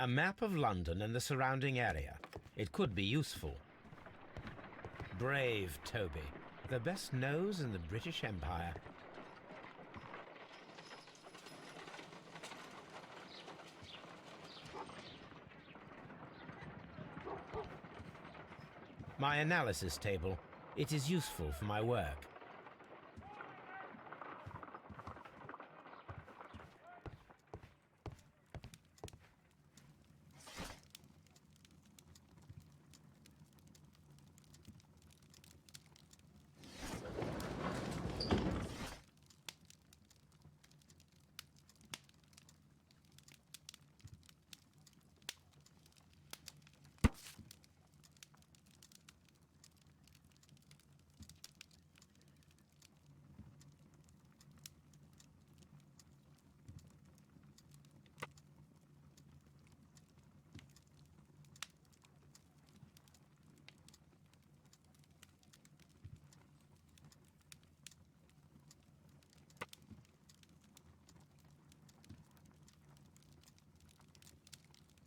A map of London and the surrounding area. It could be useful. Brave Toby. The best nose in the British Empire. My analysis table. It is useful for my work.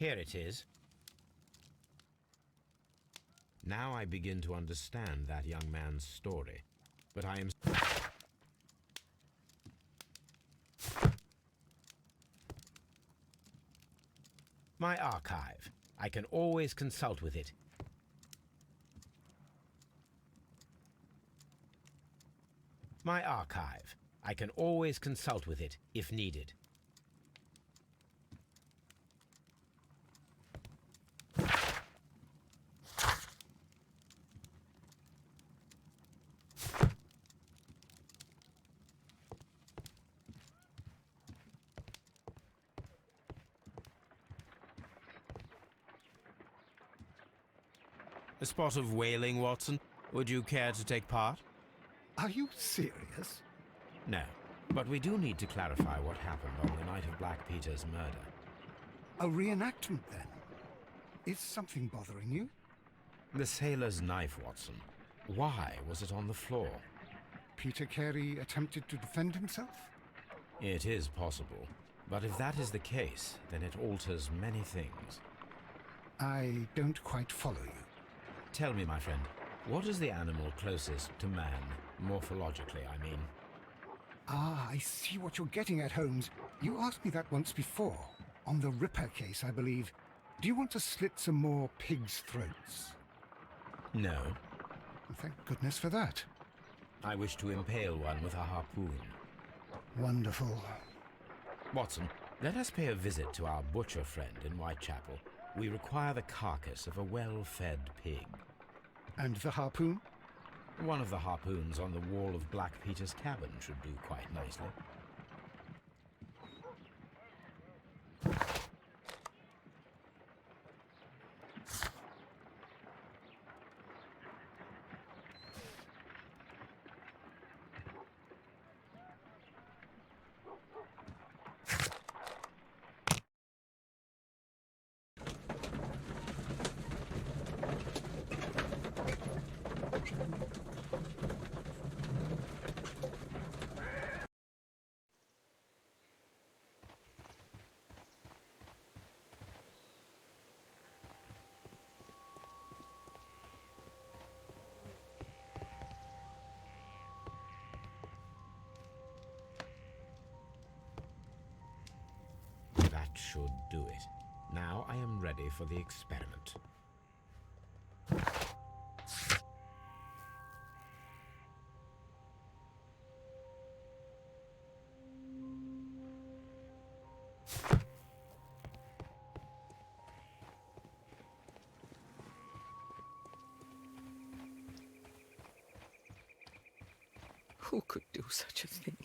Here it is. Now I begin to understand that young man's story, but I am... My archive. I can always consult with it. My archive. I can always consult with it if needed. A spot of whaling, Watson. Would you care to take part? Are you serious? No, but we do need to clarify what happened on the night of Black Peter's murder. A reenactment, then? Is something bothering you? The sailor's knife, Watson. Why was it on the floor? Peter Carey attempted to defend himself? It is possible. But if that is the case, then it alters many things. I don't quite follow you. Tell me, my friend, what is the animal closest to man, morphologically, I mean? Ah, I see what you're getting at, Holmes. You asked me that once before. On the Ripper case, I believe. Do you want to slit some more pigs' throats? No. Thank goodness for that. I wish to impale one with a harpoon. Wonderful. Watson, let us pay a visit to our butcher friend in Whitechapel. We require the carcass of a well-fed pig. And the harpoon? One of the harpoons on the wall of Black Peter's cabin should do quite nicely. That should do it. Now I am ready for the experiment. Who could do such a thing?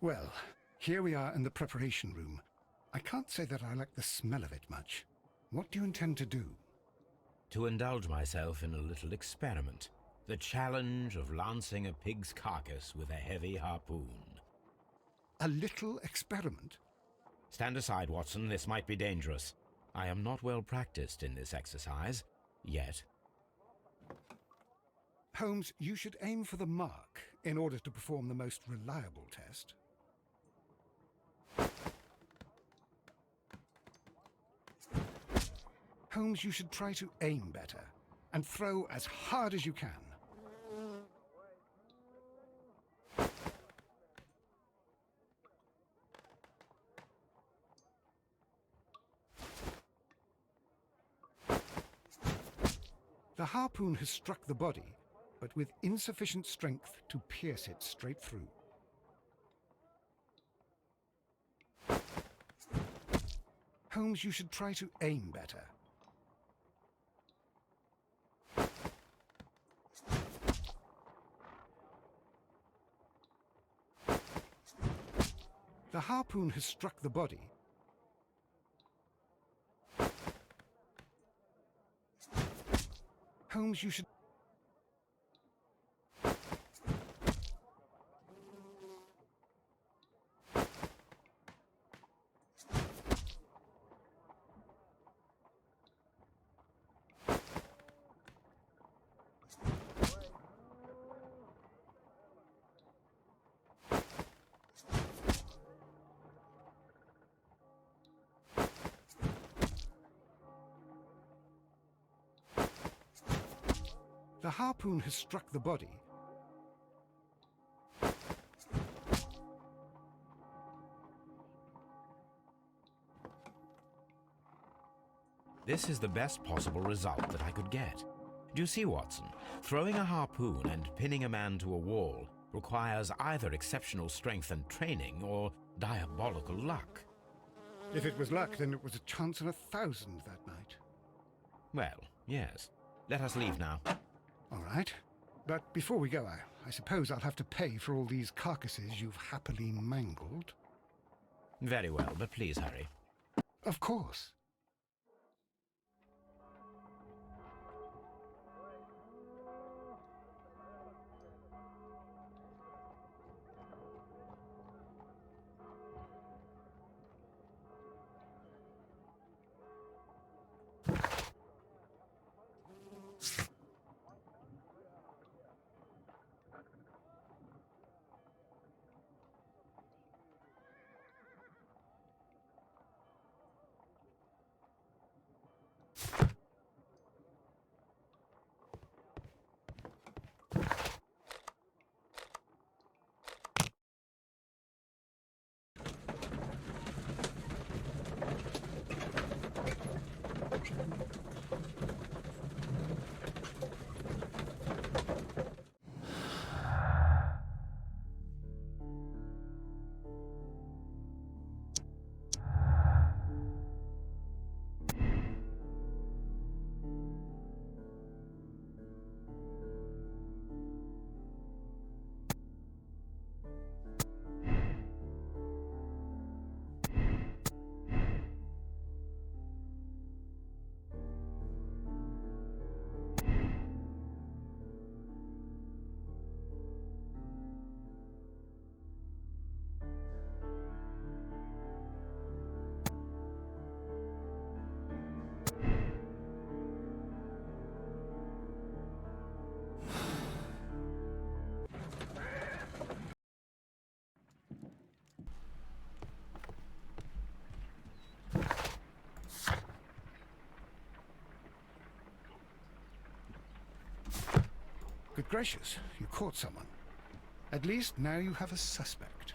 Well, here we are in the preparation room. I can't say that I like the smell of it much. What do you intend to do? To indulge myself in a little experiment. The challenge of lancing a pig's carcass with a heavy harpoon. A little experiment? Stand aside, Watson. This might be dangerous. I am not well practiced in this exercise, yet. Holmes, you should aim for the mark in order to perform the most reliable test. Holmes, you should try to aim better and throw as hard as you can. The harpoon has struck the body, but with insufficient strength to pierce it straight through. Holmes, you should try to aim better. The harpoon has struck the body. Holmes, you should... The harpoon has struck the body. This is the best possible result that I could get. Do you see, Watson? Throwing a harpoon and pinning a man to a wall requires either exceptional strength and training or diabolical luck. If it was luck, then it was a chance in 1,000 that night. Well, yes. Let us leave now. All right. But before we go, I suppose I'll have to pay for all these carcasses you've happily mangled. Very well, but please hurry. Of course. Good gracious, you caught someone. At least now you have a suspect.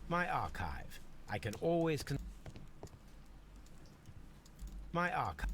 My archive. I can always my archive.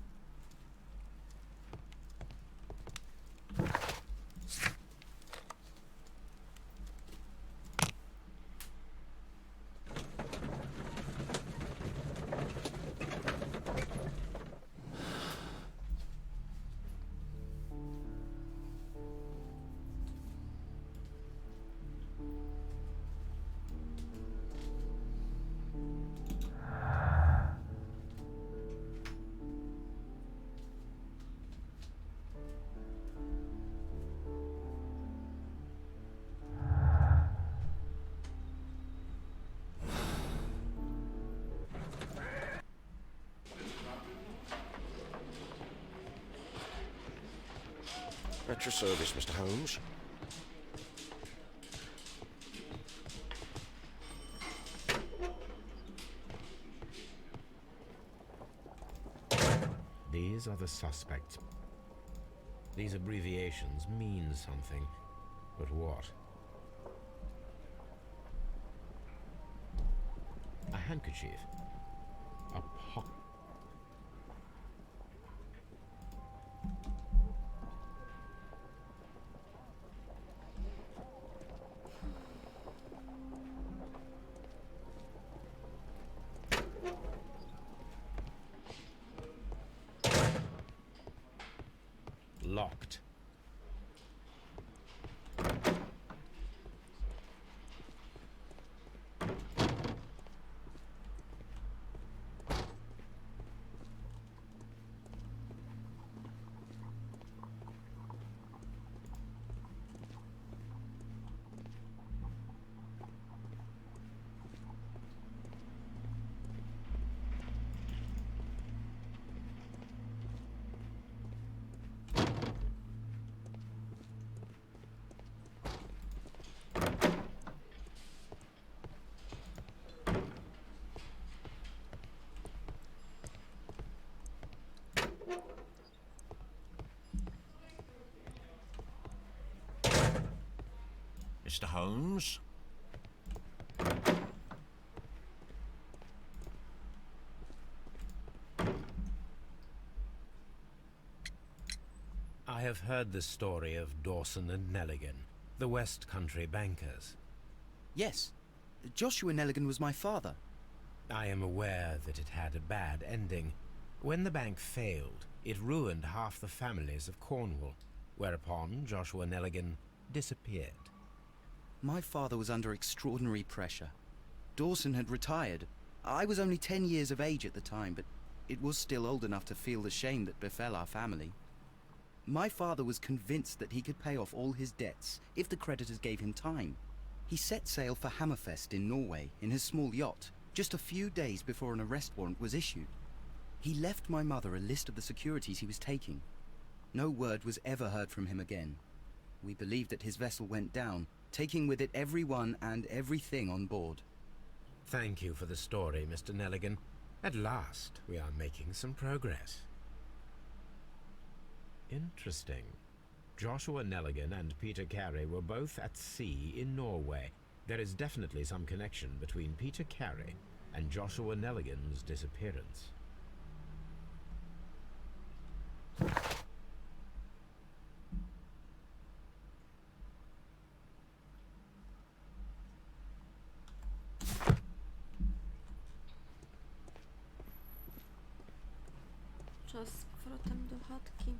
At your service, Mr. Holmes. These are the suspects. These abbreviations mean something, but what? A handkerchief. A pocket. Locked. Mr. Holmes? I have heard the story of Dawson and Nelligan, the West Country bankers. Yes. Joshua Nelligan was my father. I am aware that it had a bad ending. When the bank failed, it ruined half the families of Cornwall, whereupon Joshua Nelligan disappeared. My father was under extraordinary pressure. Dawson had retired. I was only 10 years of age at the time, but it was still old enough to feel the shame that befell our family. My father was convinced that he could pay off all his debts if the creditors gave him time. He set sail for Hammerfest in Norway in his small yacht, just a few days before an arrest warrant was issued. He left my mother a list of the securities he was taking. No word was ever heard from him again. We believe that his vessel went down, taking with it everyone and everything on board. Thank you for the story, Mr. Nelligan. At last, we are making some progress. Interesting. Joshua Nelligan and Peter Carey were both at sea in Norway. There is definitely some connection between Peter Carey and Joshua Nelligan's disappearance. Czas z powrotem do chatki.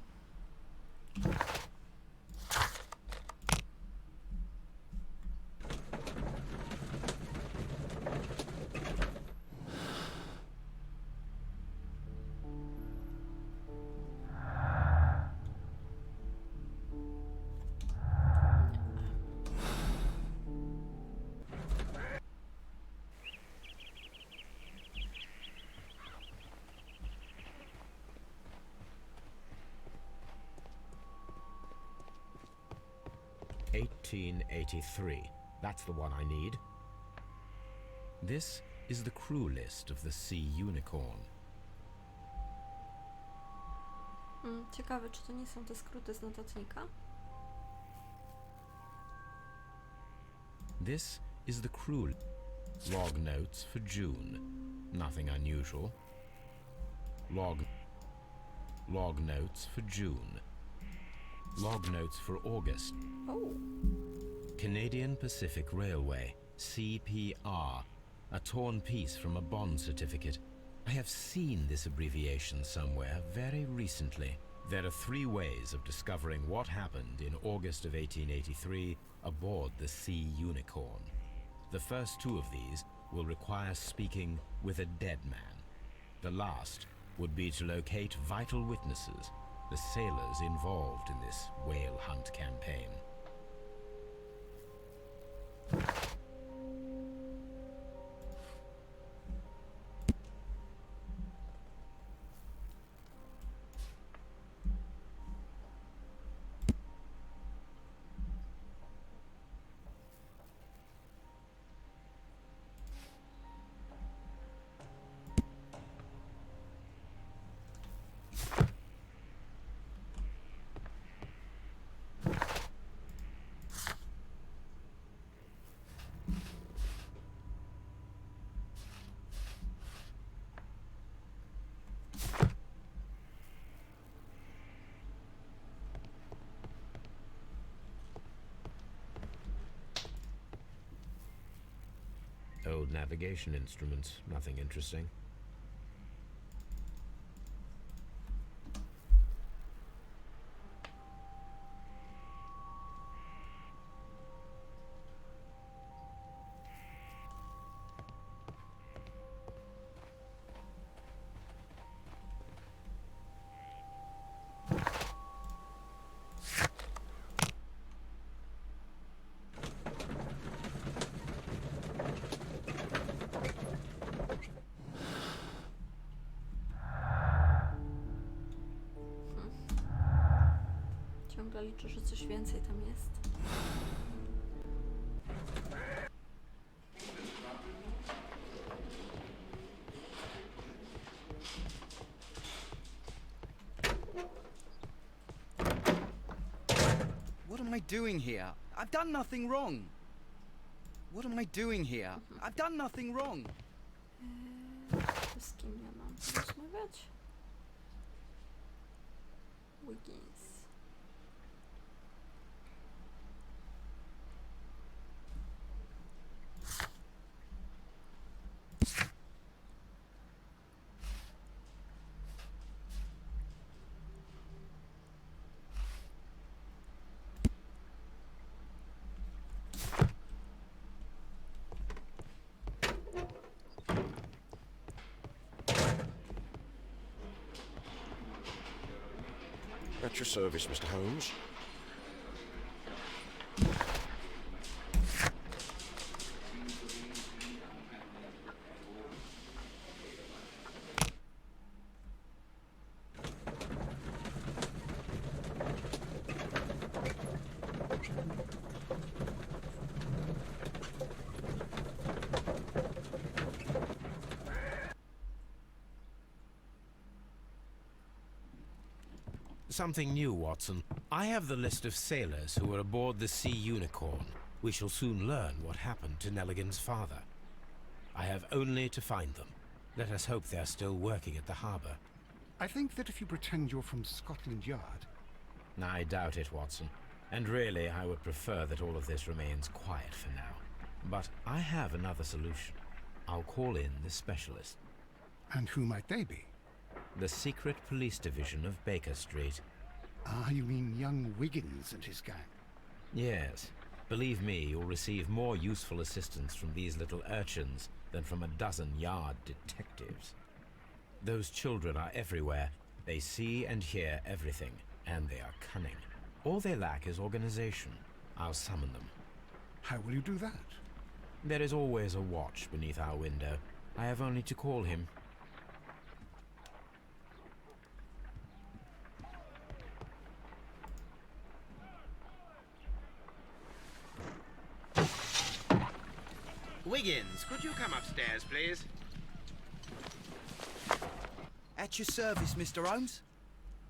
(1883). That's the one I need. This is the crew list of the Sea Unicorn. Ciekawe, czy to nie są te skróty z notatnika? This is the crew log notes for June. Nothing unusual. Log notes for June. Log notes for August. Oh. Canadian Pacific Railway, CPR, a torn piece from a bond certificate. I have seen this abbreviation somewhere very recently. There are 3 ways of discovering what happened in August of 1883 aboard the Sea Unicorn. The first 2 of these will require speaking with a dead man. The last would be to locate vital witnesses, the sailors involved in this whale hunt campaign. Old navigation instruments, nothing interesting. Ciągle liczę, że coś więcej tam jest. What am I doing here? I've done nothing wrong. What am I doing here? I've done nothing wrong. Z kim ja mam porozmawiać? Wiggins. At your service, Mr. Holmes. Something new, Watson. I have the list of sailors who were aboard the Sea Unicorn. We shall soon learn what happened to Nelligan's father. I have only to find them. Let us hope they are still working at the harbour. I think that if you pretend you're from Scotland Yard... I doubt it, Watson. And really, I would prefer that all of this remains quiet for now. But I have another solution. I'll call in the specialist. And who might they be? The secret police division of Baker Street. Ah, you mean young Wiggins and his gang? Yes. Believe me, you'll receive more useful assistance from these little urchins than from a dozen yard detectives. Those children are everywhere. They see and hear everything, and they are cunning. All they lack is organization. I'll summon them. How will you do that? There is always a watch beneath our window. I have only to call him. Wiggins, could you come upstairs, please? At your service, Mr. Holmes.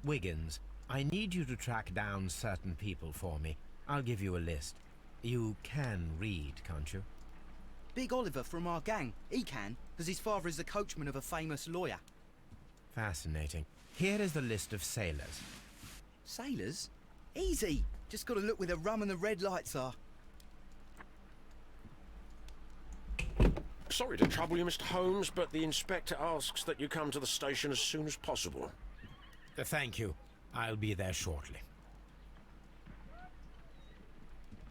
Wiggins, I need you to track down certain people for me. I'll give you a list. You can read, can't you? Big Oliver from our gang. He can, because his father is the coachman of a famous lawyer. Fascinating. Here is the list of sailors. Sailors? Easy. Just got to look where the rum and the red lights are. Sorry to trouble you, Mr. Holmes, but the inspector asks that you come to the station as soon as possible. Thank you. I'll be there shortly.